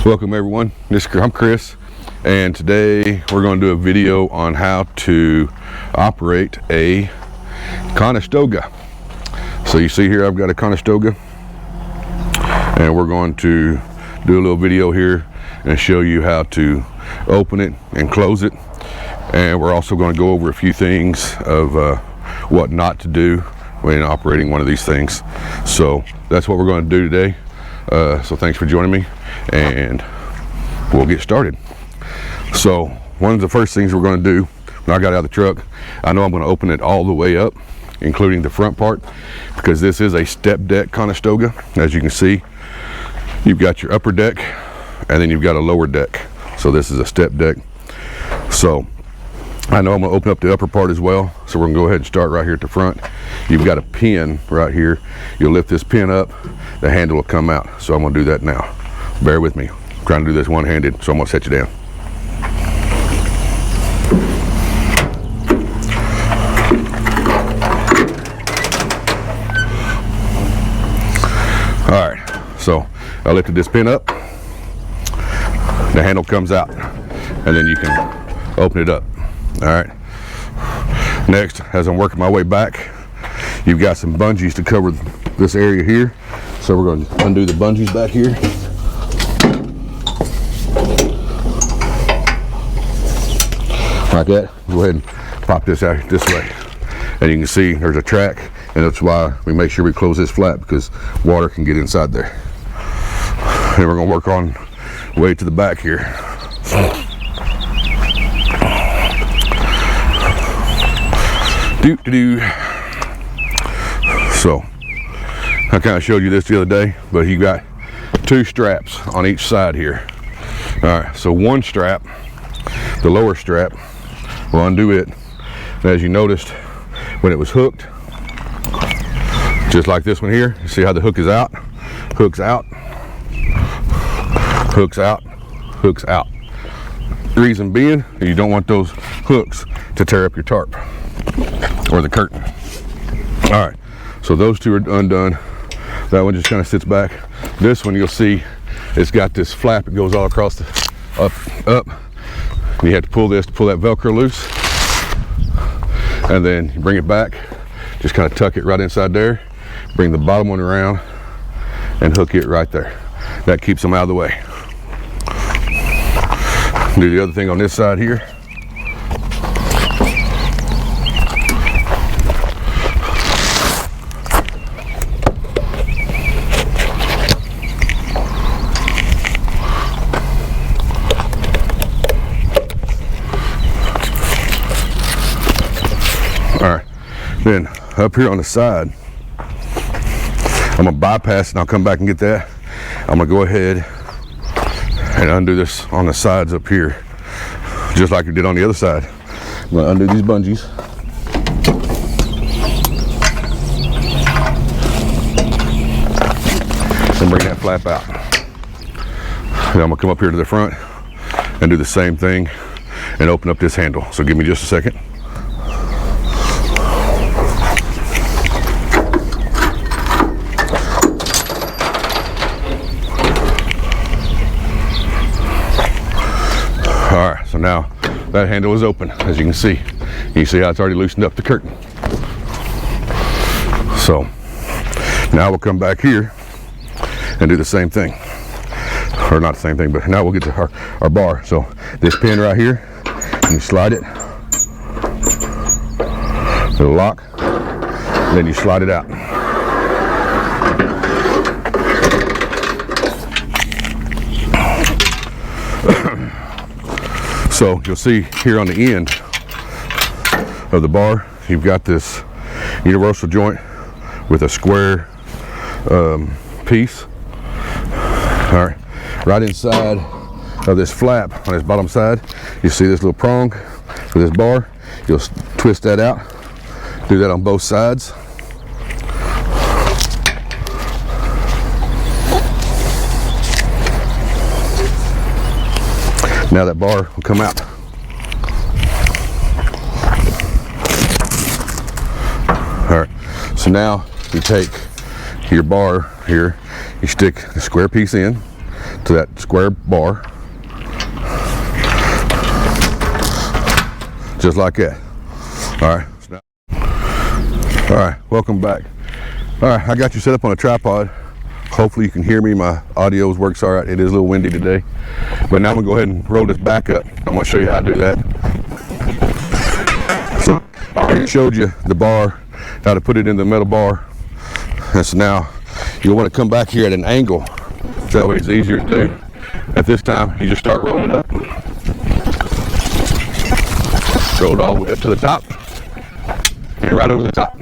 Welcome everyone, I'm Chris, and today we're going to do a video on how to operate a Conestoga. So you see here I've got a Conestoga, and we're going to do a little video here and show you how to open it and close it, and we're also going to go over a few things of what not to do when operating one of these things. So that's what we're going to do today. So thanks for joining me, and we'll get started. So one of the first things we're going to do when I got out of the truck, I know I'm going to open it all the way up, including the front part, because this is a step deck Conestoga. As you can see, you've got your upper deck and then you've got a lower deck. So this is a step deck. So I know I'm going to open up the upper part as well, so we're going to go ahead and start right here at the front. You've got a pin right here. You'll lift this pin up, the handle will come out. So I'm going to do that now. Bear with me. I'm trying to do this one-handed, so I'm going to set you down. All right, so I lifted this pin up, the handle comes out, and then you can open it up. All right, next, as I'm working my way back, you've got some bungees to cover this area here. So we're going to undo the bungees back here. Like that. Go ahead and pop this out this way. And you can see there's a track, and that's why we make sure we close this flat, because water can get inside there. And we're going to work on way to the back here. So I kind of showed you this the other day, but you got two straps on each side here. All right, so one strap, the lower strap, we'll undo it. And as you noticed, when it was hooked, just like this one here, you see how the hook is out, hooks out, hooks out, hooks out. Reason being, you don't want those hooks to tear up your tarp or the curtain. All right, so those two are undone. That one just kind of sits back. This one, you'll see it's got this flap that goes all across the up. And you have to pull this to pull that Velcro loose, and then you bring it back, just kind of tuck it right inside there, bring the bottom one around and hook it right there. That keeps them out of the way. Do the other thing on this side here. All right, then up here on the side, I'm gonna bypass and I'll come back and get that. I'm gonna go ahead and undo this on the sides up here, just like we did on the other side. I'm gonna undo these bungees. And bring that flap out. Then I'm gonna come up here to the front and do the same thing and open up this handle. So give me just a second. All right, so now that handle is open, as you can see. You can see how it's already loosened up the curtain. So now we'll come back here and do the same thing. Or not the same thing, but now we'll get to our bar. So this pin right here, you slide it, it'll lock, and then you slide it out. So you'll see here on the end of the bar, you've got this universal joint with a square piece. All right, right inside of this flap on this bottom side, you see this little prong for this bar. You'll twist that out, do that on both sides. Now that bar will come out. All right, so now you take your bar here, you stick the square piece in to to that square bar. Just like that. All right, welcome back. All right, I got you set up on a tripod. Hopefully you can hear me. My audio works all right. It is a little windy today. But now I'm gonna go ahead and roll this back up. I'm gonna show you how to do that. So I already showed you the bar, how to put it in the metal bar. And so now you'll want to come back here at an angle. That way it's easier to do. At this time, you just start rolling it up. Roll it all the way up to the top. And right over the top.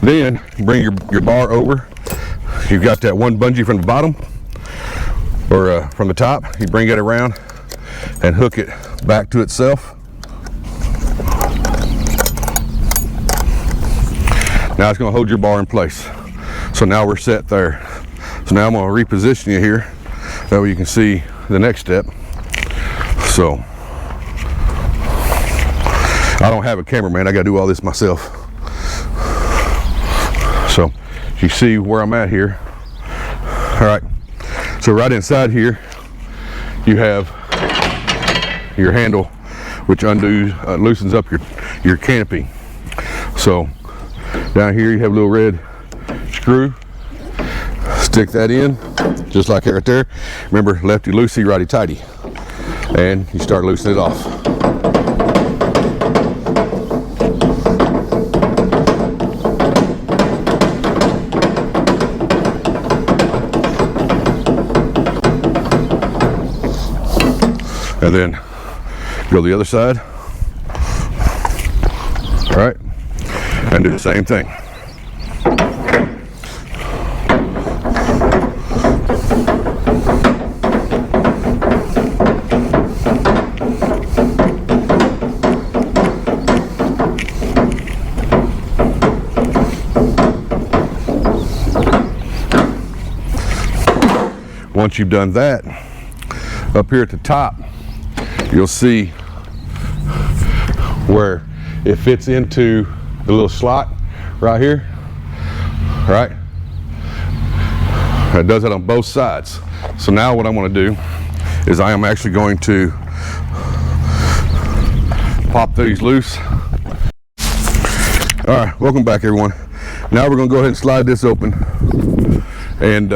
Then bring your bar over. You've got that one bungee from the bottom or from the top. You bring it around and hook it back to itself. Now it's going to hold your bar in place. So now we're set there. So now I'm going to reposition you here. That way you can see the next step. So I don't have a cameraman. I got to do all this myself. So you see where I'm at here. All right, so right inside here you have your handle, which loosens up your canopy. So down here you have a little red screw. Stick that in just like right there. Remember, lefty loosey, righty tighty, and you start loosening it off. And then go the other side. All right, and do the same thing. Once you've done that, up here at the top, you'll see where it fits into the little slot right here, right? It does it on both sides. So now what I'm going to do is I am actually going to pop these loose. All right, welcome back everyone. Now we're going to go ahead and slide this open and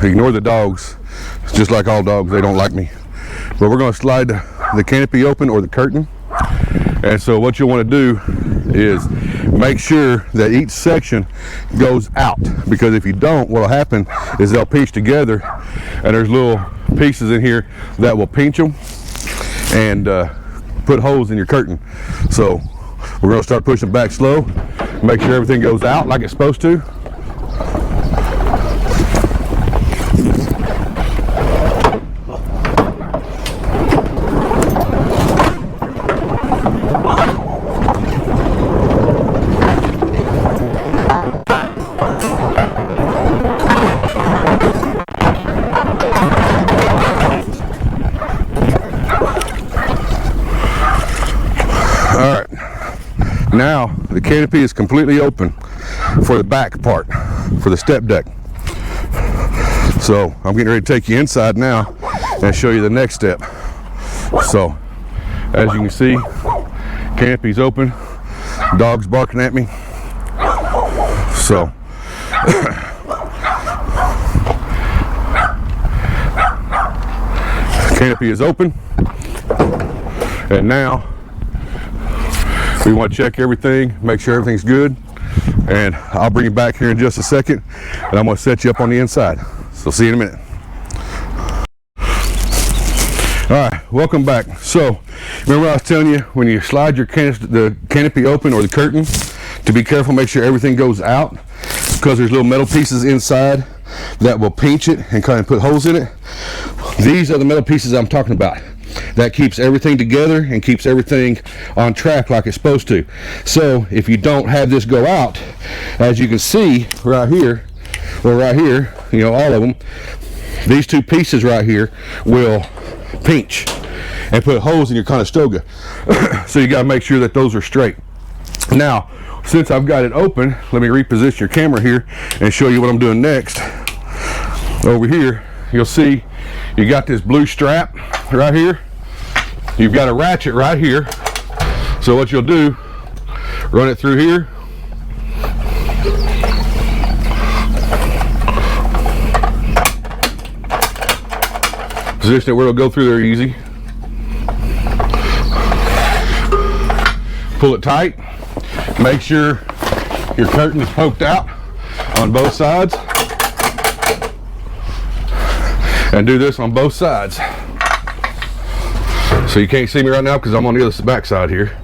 ignore the dogs. It's just like all dogs, they don't like me. But we're going to slide the canopy open, or the curtain. And so what you'll want to do is make sure that each section goes out, because if you don't, what will happen is they'll pinch together, and there's little pieces in here that will pinch them and put holes in your curtain. So we're going to start pushing back slow, make sure everything goes out like it's supposed to. Now the canopy is completely open for the back part, for the step deck. So I'm getting ready to take you inside now and show you the next step. So as you can see, canopy's open, dogs barking at me. So canopy is open, and now we want to check everything, make sure everything's good, and I'll bring you back here in just a second, and I'm going to set you up on the inside. So see you in a minute. All right, welcome back. So remember I was telling you, when you slide your the canopy open, or the curtain, to be careful, make sure everything goes out, because there's little metal pieces inside that will pinch it and kind of put holes in it. These are the metal pieces I'm talking about. That keeps everything together and keeps everything on track like it's supposed to. So if you don't have this go out, as you can see right here, or right here, you know, all of them, these two pieces right here will pinch and put holes in your Conestoga. So you got to make sure that those are straight. Now, since I've got it open, let me reposition your camera here and show you what I'm doing next. Over here, you'll see you got this blue strap right here. You've got a ratchet right here. So what you'll do, run it through here. Position it where it'll go through there easy. Pull it tight. Make sure your curtain is poked out on both sides. And do this on both sides. So you can't see me right now because I'm on the other back side here.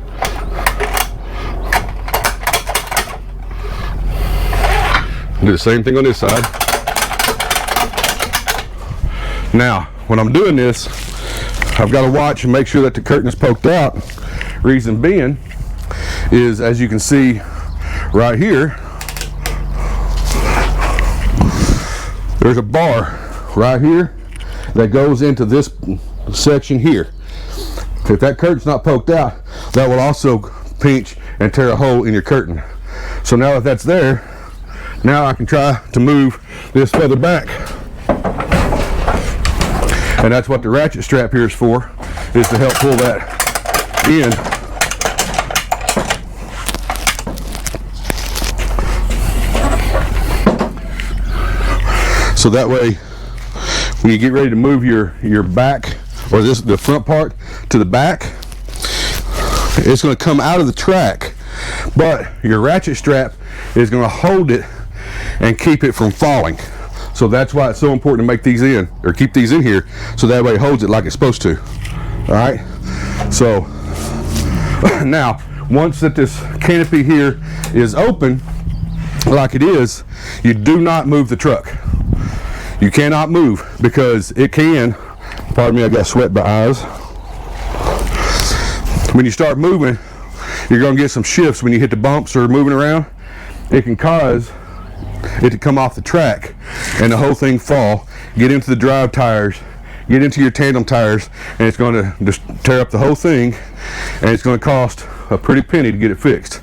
Do the same thing on this side. Now, when I'm doing this, I've got to watch and make sure that the curtain is poked out. Reason being is, as you can see right here, there's a bar right here that goes into this section here. If that curtain's not poked out, that will also pinch and tear a hole in your curtain. So now that that's there, now I can try to move this further back. And that's what the ratchet strap here is for, is to help pull that in. So that way, when you get ready to move your back, or the front part to the back, it's going to come out of the track, but your ratchet strap is going to hold it and keep it from falling. So that's why it's so important to make these in, or keep these in here, so that way it holds it like it's supposed to. All right. So now, once that this canopy here is open, like it is, you do not move the truck. You cannot move, because it can, pardon me, I got sweat by eyes. When you start moving, you're going to get some shifts when you hit the bumps or moving around. It can cause it to come off the track and the whole thing fall, get into the drive tires, get into your tandem tires, and it's going to just tear up the whole thing, and it's going to cost a pretty penny to get it fixed.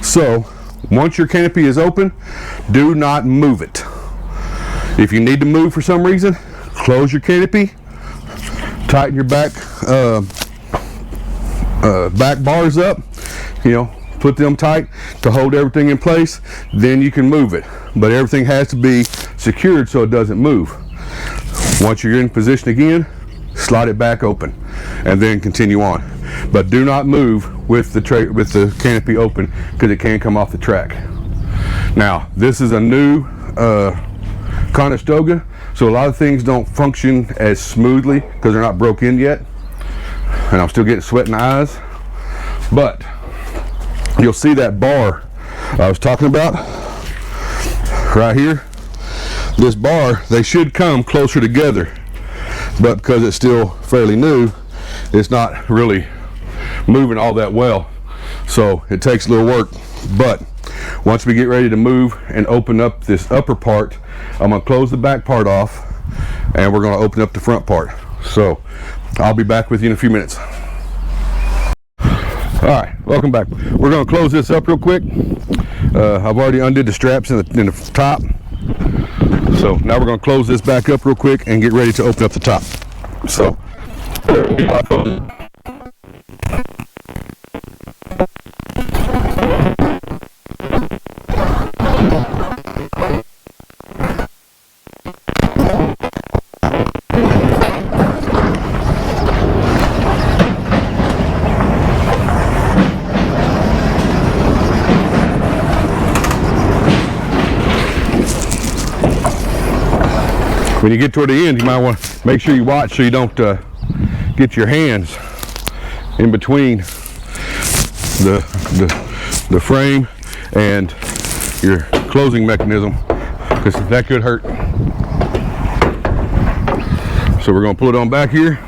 So once your canopy is open, do not move it. If you need to move for some reason, close your canopy, tighten your back back bars up, put them tight to hold everything in place, then you can move it. But everything has to be secured so it doesn't move. Once you're in position again, slide it back open and then continue on. But do not move with the canopy open, because it can come off the track. Now, this is a new Conestoga, so a lot of things don't function as smoothly because they're not broke in yet, and I'm still getting sweat in the eyes. But you'll see that bar I was talking about right here. This bar, they should come closer together, but because it's still fairly new, it's not really moving all that well, so it takes a little work. But once we get ready to move and open up this upper part, I'm going to close the back part off, and we're going to open up the front part. So I'll be back with you in a few minutes. Alright, welcome back. We're going to close this up real quick. I've already undid the straps in the top. So now we're going to close this back up real quick and get ready to open up the top. So when you get toward the end, you might want to make sure you watch so you don't get your hands in between the frame and your closing mechanism, because that could hurt. So we're going to pull it on back here.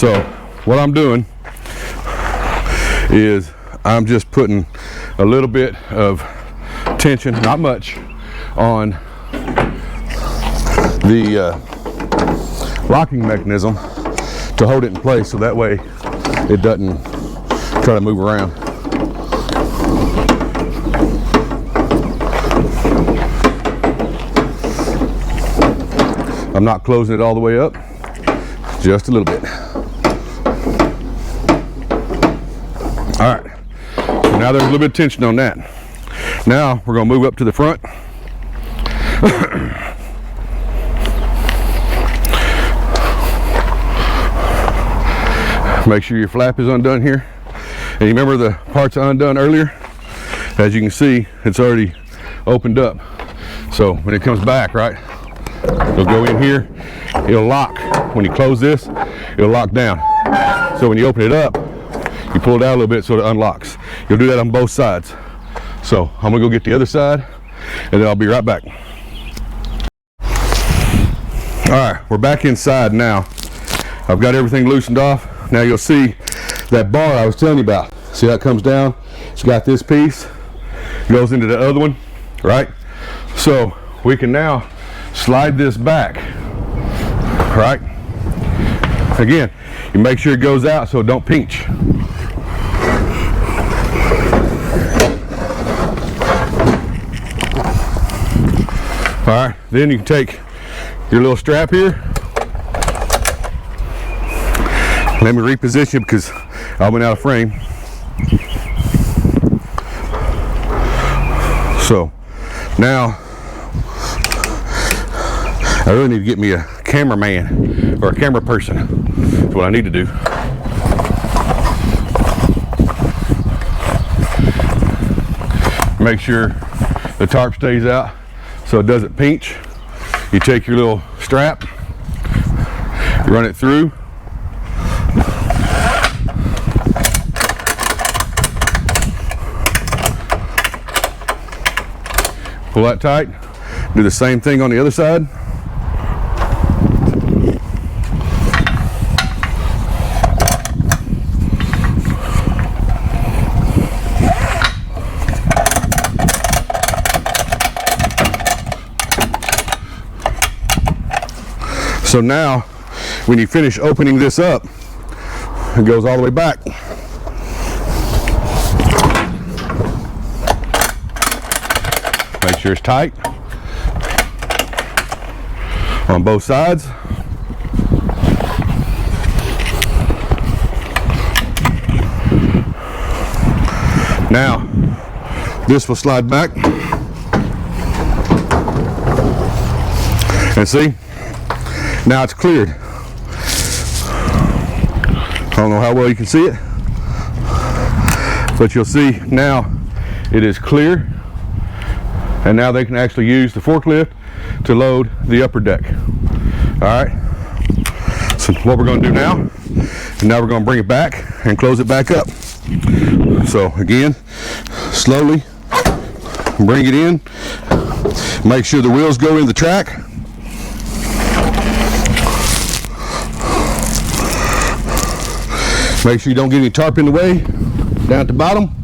So what I'm doing is I'm just putting a little bit of tension, not much, on the locking mechanism to hold it in place, so that way it doesn't try to move around. I'm not closing it all the way up, just a little bit. All right, so now there's a little bit of tension on that. Now we're gonna move up to the front. Make sure your flap is undone here. And you remember the parts I undone earlier? As you can see, it's already opened up. So when it comes back, right, it'll go in here, it'll lock. When you close this, it'll lock down. So when you open it up, you pull it out a little bit so it unlocks. You'll do that on both sides. So I'm gonna go get the other side, and then I'll be right back. All right, we're back inside now. I've got everything loosened off. Now you'll see that bar I was telling you about. See how it comes down? It's got this piece, goes into the other one, right? So we can now slide this back, right? Again, you make sure it goes out so it don't pinch. All right, then you can take your little strap here. Let me reposition because I went out of frame. So now I really need to get me a cameraman or a camera person. That's what I need to do. Make sure the tarp stays out so it doesn't pinch. You take your little strap, you run it through. Pull that tight. Do the same thing on the other side. So now, when you finish opening this up, it goes all the way back. Make sure it's tight on both sides. Now, this will slide back. And see, now it's cleared. I don't know how well you can see it, but you'll see now it is clear. And now they can actually use the forklift to load the upper deck. All right, so what we're gonna do now, and now we're gonna bring it back and close it back up. So again, slowly bring it in, make sure the wheels go in the track. Make sure you don't get any tarp in the way, down at the bottom,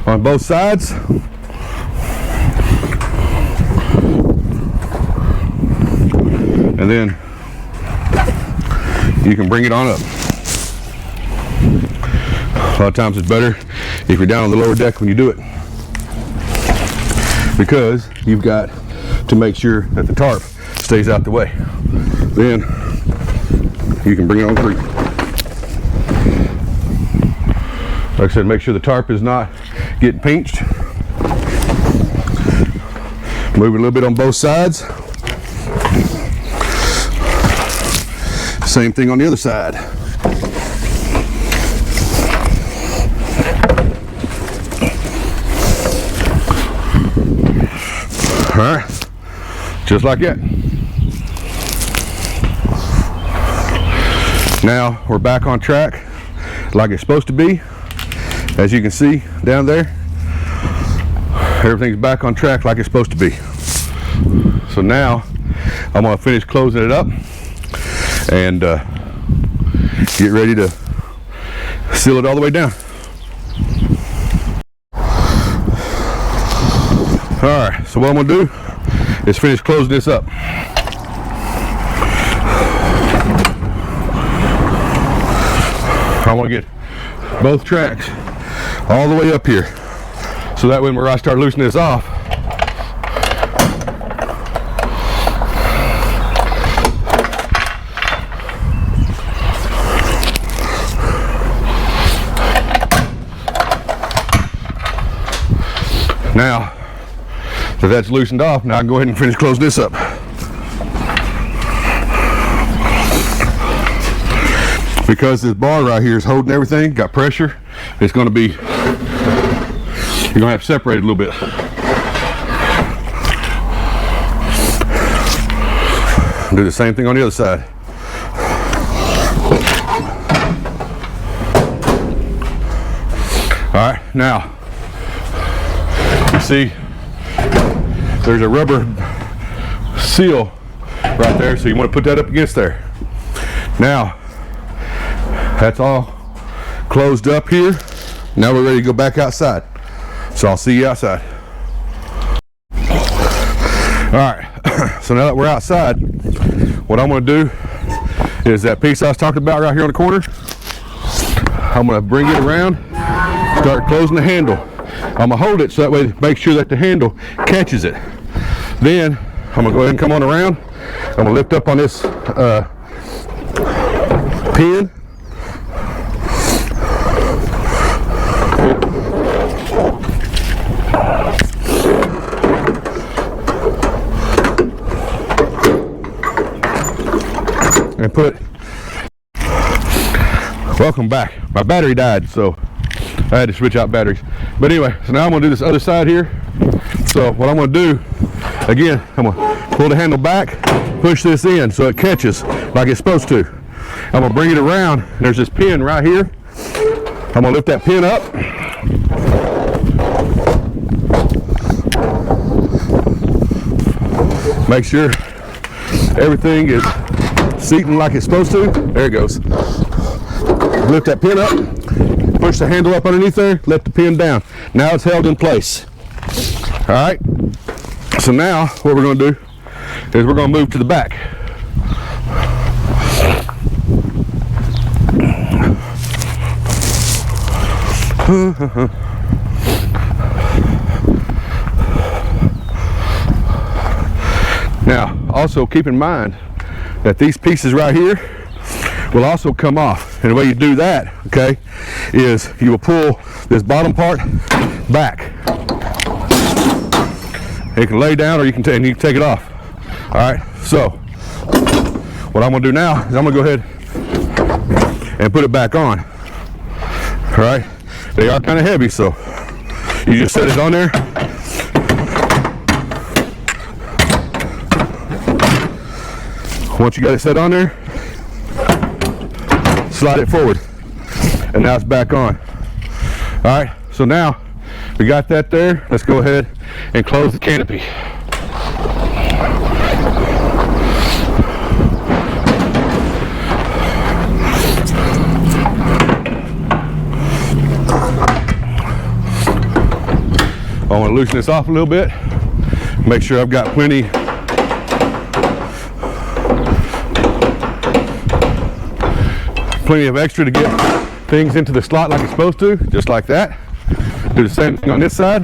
on both sides. And then you can bring it on up. A lot of times it's better if you're down on the lower deck when you do it, because you've got to make sure that the tarp stays out the way. Then you can bring it on through. Like I said, make sure the tarp is not getting pinched. Move it a little bit on both sides. Same thing on the other side. All right, just like that. Now we're back on track like it's supposed to be. As you can see down there, everything's back on track like it's supposed to be. So now I'm gonna finish closing it up and get ready to seal it all the way down. All right, so what I'm gonna do is finish closing this up. I want to get both tracks all the way up here, so that when I start loosening this off, now that that's loosened off, now I can go ahead and finish closing this up. Because this bar right here is holding everything, got pressure, it's going to be, you're going to have to separate it a little bit. Do the same thing on the other side. All right, now, you see, there's a rubber seal right there, so you want to put that up against there. Now, that's all closed up here. Now we're ready to go back outside. So I'll see you outside. All right, so now that we're outside, what I'm gonna do is that piece I was talking about right here on the corner, I'm gonna bring it around, start closing the handle. I'm gonna hold it so that way, make sure that the handle catches it. Then I'm gonna go ahead and come on around. I'm gonna lift up on this pin. And put, welcome back. My battery died, so I had to switch out batteries. But anyway, so now I'm gonna do this other side here. So what I'm gonna do, again, I'm gonna pull the handle back, push this in so it catches like it's supposed to. I'm gonna bring it around. There's this pin right here. I'm gonna lift that pin up. Make sure everything is seating like it's supposed to. There it goes. Lift that pin up, push the handle up underneath there, let the pin down. Now it's held in place. All right, so now what we're going to do is we're going to move to the back. Now also keep in mind that these pieces right here will also come off, and the way you do that, okay, is you will pull this bottom part back. It can lay down, or you can take it off. All right, so what I'm gonna do now is I'm gonna go ahead and put it back on. All right, they are kind of heavy, so you just set it on there. Once you got it set on there, slide it forward, and now it's back on. All right, so now we got that there. Let's go ahead and close the canopy. I want to loosen this off a little bit, make sure I've got plenty of extra to get things into the slot like it's supposed to, just like that. Do the same thing on this side.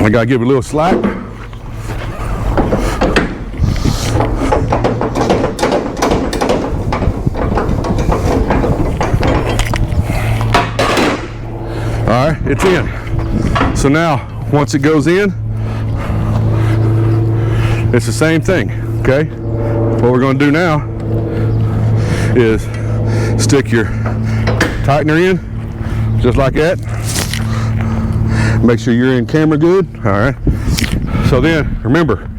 I gotta give it a little slack. All right, it's in. So now, once it goes in, it's the same thing, okay? What we're gonna do now is stick your tightener in, just like that. Make sure you're in camera good, all right? So then, remember,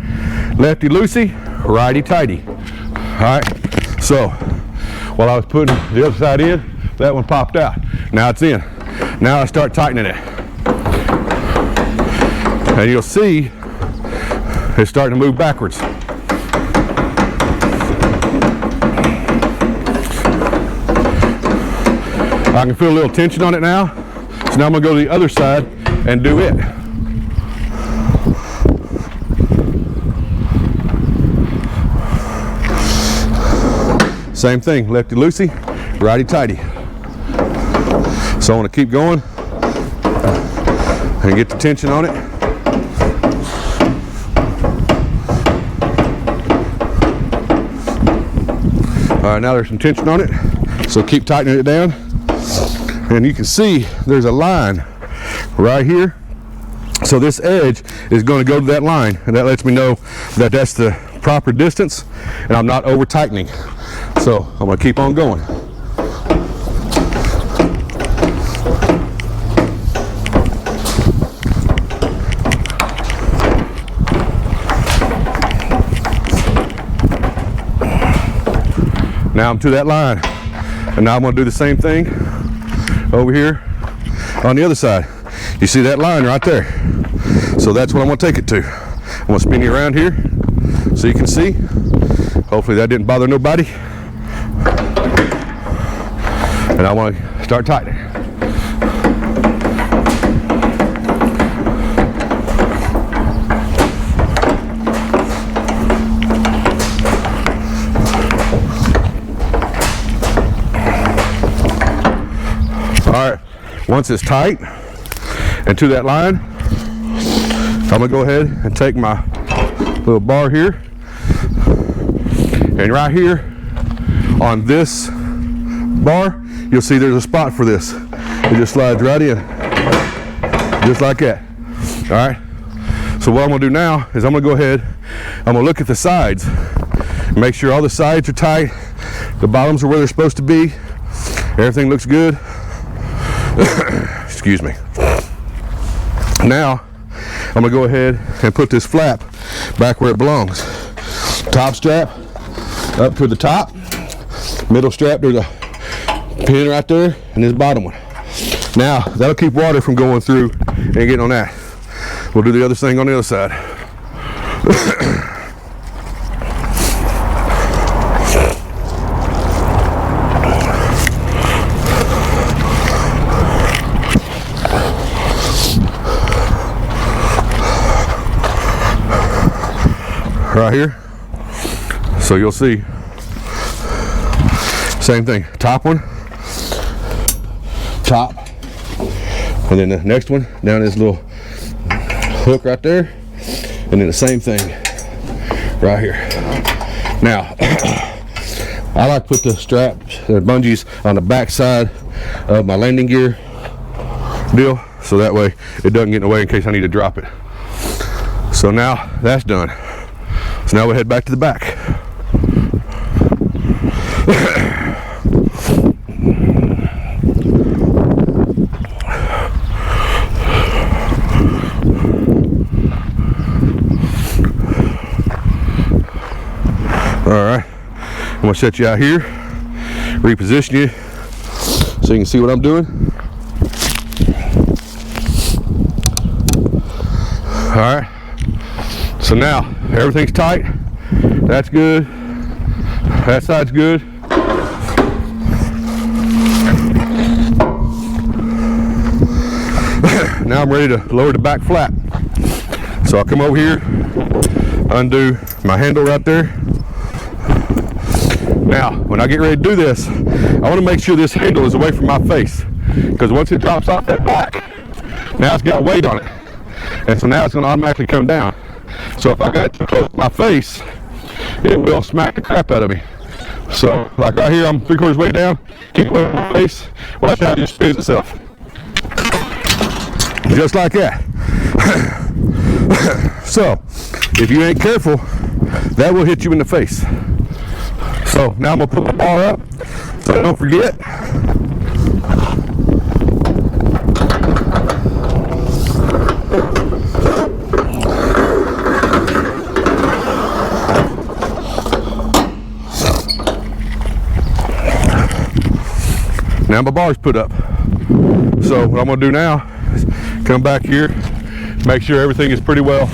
lefty loosey, righty tighty, all right? So, while I was putting the other side in, that one popped out. Now it's in. Now I start tightening it. And you'll see it's starting to move backwards. I can feel a little tension on it now. So now I'm gonna go to the other side and do it. Same thing, lefty loosey, righty tighty. So I want to keep going and get the tension on it. All right, now there's some tension on it, so keep tightening it down. And you can see there's a line right here. So this edge is going to go to that line, and that lets me know that that's the proper distance and I'm not over tightening. So I'm going to keep on going. Now I'm to that line, and now I'm going to do the same thing over here on the other side. You see that line right there? So that's what I'm going to take it to. I'm going to spin you around here so you can see. Hopefully that didn't bother nobody. And I want to start tightening. All right, once it's tight and to that line, I'm gonna go ahead and take my little bar here, and right here on this bar, you'll see there's a spot for this. It just slides right in, just like that. All right, so what I'm gonna do now is I'm gonna go ahead, I'm gonna look at the sides, make sure all the sides are tight, the bottoms are where they're supposed to be, everything looks good. Excuse me. Now I'm gonna go ahead and put this flap back where it belongs. Top strap up to the top, middle strap to the pin right there, and this bottom one. Now that'll keep water from going through and getting on that. We'll do the other thing on the other side. Right here, so you'll see same thing, top one, top, and then the next one down this little hook right there, and then the same thing right here. Now I like to put the straps, the bungees on the back side of my landing gear deal, so that way it doesn't get in the way in case I need to drop it. So now that's done. So now we'll head back to the back. All right, I'm gonna set you out here, reposition you so you can see what I'm doing. All right. So now everything's tight. That's good. That side's good. Now I'm ready to lower the back flap. So I'll come over here, undo my handle right there. Now, when I get ready to do this, I want to make sure this handle is away from my face, because once it drops off that back, now it's got weight on it, and so now it's going to automatically come down. So if I got it too close to my face, it will smack the crap out of me. So like right here, I'm 3/4 way down, keep it away from my face, watch how it just spins itself. Just like that. So if you ain't careful, that will hit you in the face. So now I'm gonna put my bar up so I don't forget. Now my bar's put up. So what I'm gonna do now is come back here Make sure everything is pretty well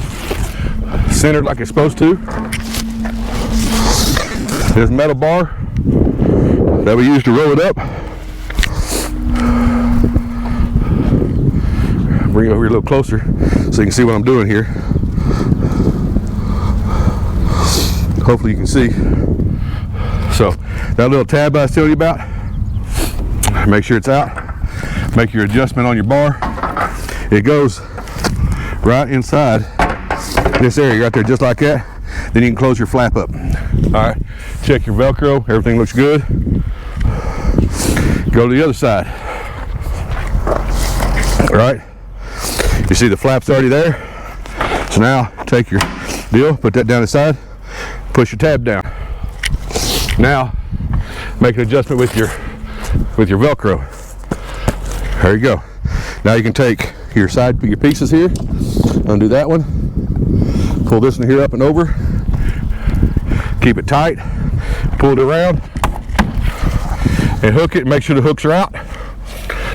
centered like it's supposed to. This metal bar that we use to roll it up. Bring it over here a little closer so you can see what I'm doing here. Hopefully you can see. So that little tab I was telling you about, make sure it's out. Make your adjustment on your bar. It goes right inside this area right there, just like that. Then you can close your flap up. All right, check your Velcro. Everything looks good. Go to the other side. All right, you see the flap's already there. So now take your deal, put that down the side, push your tab down. Now make an adjustment with your Velcro. There you go. Now you can take your pieces here, undo that one, pull this one here up and over, keep it tight, pull it around, and hook it. Make sure the hooks are out.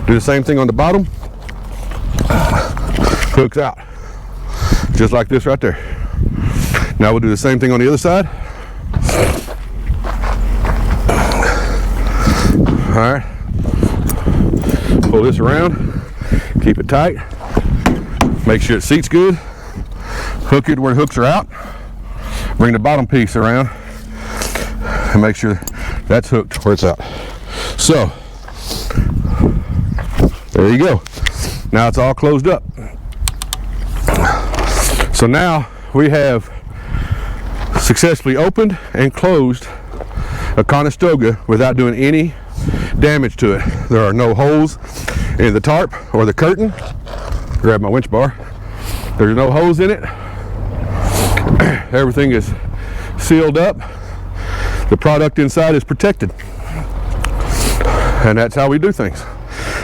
Do the same thing on the bottom. Hooks out, just like this right there. Now we'll do the same thing on the other side. All right, pull this around, keep it tight, make sure it seats good, hook it where the hooks are out, bring the bottom piece around, and make sure that's hooked where it's out. So, there you go. Now it's all closed up. So now we have successfully opened and closed a Conestoga without doing any damage to it. There are no holes in the tarp or the curtain. Grab my winch bar. There's no holes in it. Everything is sealed up. The product inside is protected. And that's how we do things.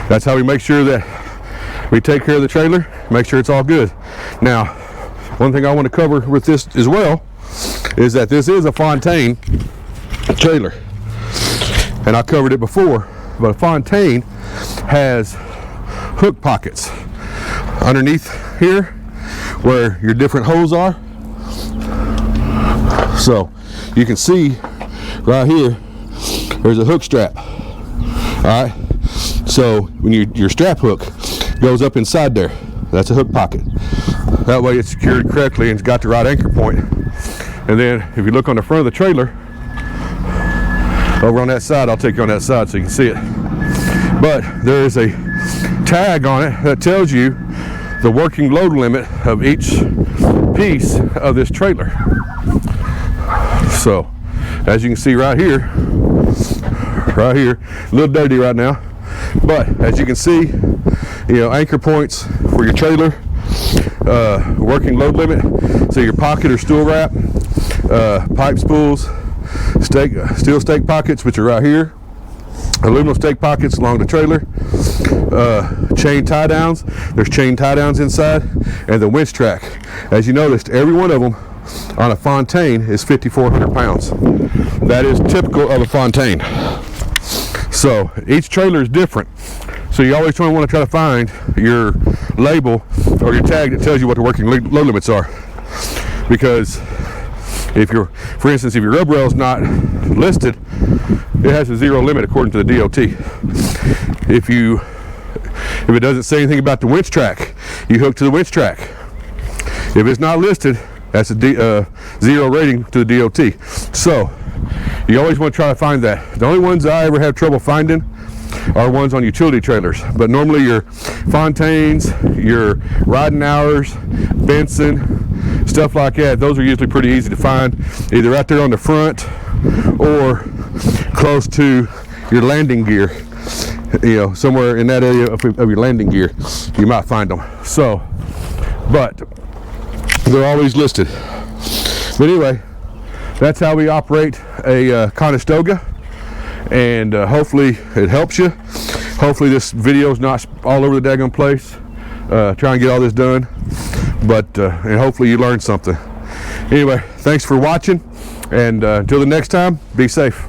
That's how we make sure that we take care of the trailer, make sure it's all good. Now, one thing I want to cover with this as well is that this is a Fountaine trailer. And I covered it before, but a Fountaine has hook pockets underneath here where your different holes are. So you can see right here, there's a hook strap. All right, so when your strap hook goes up inside there, that's a hook pocket. That way it's secured correctly and it's got the right anchor point. And then if you look on the front of the trailer, over on that side, I'll take you on that side so you can see it. But there is a tag on it that tells you the working load limit of each piece of this trailer. So, as you can see right here, a little dirty right now, but as you can see, anchor points for your trailer, working load limit, so your pocket or stool wrap, pipe spools, steel stake pockets, which are right here, aluminum stake pockets along the trailer, chain tie downs. There's chain tie downs inside, and the winch track. As you noticed, every one of them on a Fountaine is 5,400 pounds. That is typical of a Fountaine. So each trailer is different. So you always want to try to find your label or your tag that tells you what the working load limits are. Because for instance, if your rub rail is not listed, it has a zero limit according to the DOT. If it doesn't say anything about the winch track, you hook to the winch track. If it's not listed, that's a zero rating to the DOT. So you always want to try to find that. The only ones I ever have trouble finding are ones on utility trailers. But normally your Fountaines, your riding hours, Benson, stuff like that, those are usually pretty easy to find, either right there on the front or close to your landing gear. Somewhere in that area of your landing gear, you might find them. So, but they're always listed. But anyway, that's how we operate a Conestoga, and hopefully it helps you. Hopefully this video is not all over the daggone place. Try and get all this done, but and hopefully you learned something. Anyway, thanks for watching, and until the next time, be safe.